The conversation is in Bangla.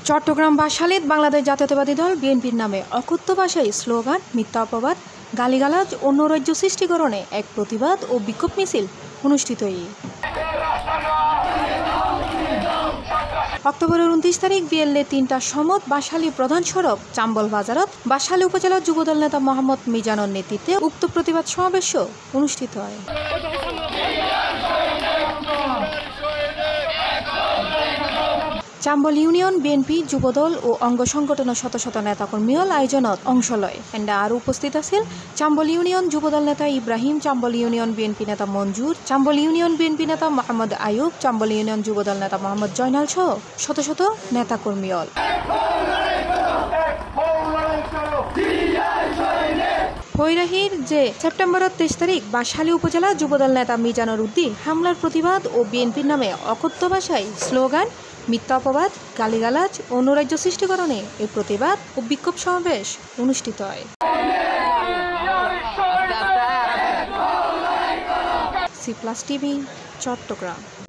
চট্টগ্রাম বাসালিত বাংলাদেশ জাতীয়তাবাদী দল বিএনপির নামে অকথ্য ভাষায় স্লোগান, মিথ্যা অপবাদ, গালিগালাজ ও নৈরাজ্য সৃষ্টিকরণে এক প্রতিবাদ ও বিক্ষোভ মিছিল অনুষ্ঠিত। অক্টোবরের 29 তারিখ বিকেলে 3টার সময় বাসালী প্রধান সড়ক চাম্বল বাজারত বাসালী উপজেলা যুবদল নেতা মোহাম্মদ মিজানের নেতৃত্বে উক্ত প্রতিবাদ সমাবেশ অনুষ্ঠিত হয়। চাম্বল ইউনিয়ন বিএনপি যুবদল ও অঙ্গ সংগঠনের শত শত নেতাকর্মীল আয়োজনত অংশ লয়। এন্ডা আর উপস্থিত আছিল চাম্বল ইউনিয়ন যুবদল নেতা ইব্রাহিম, চাম্বল ইউনিয়ন বিএনপি নেতা মঞ্জুর, চাম্বল ইউনিয়ন বিএনপি নেতা মোহাম্মদ আয়ুব, চাম্বল ইউনিয়ন যুবদল নেতা মোহাম্মদ জয়নাল সহ শত শত নেতাকর্মীল। হৈরাহির যে সেপ্টেম্বরের 23 তারিখ বাসালী উপজেলা যুবদল নেতা মিজানুর উদ্দিন হামলার প্রতিবাদ ও বিএনপির নামে অকথ্য ভাষায় স্লোগান, মিথ্যা অপবাদ, গালিগালাজ ও নৈরাজ্য সৃষ্টিকরণে এই প্রতিবাদ ও বিক্ষোভ সমাবেশ অনুষ্ঠিত হয়। C+ TV Chittagong.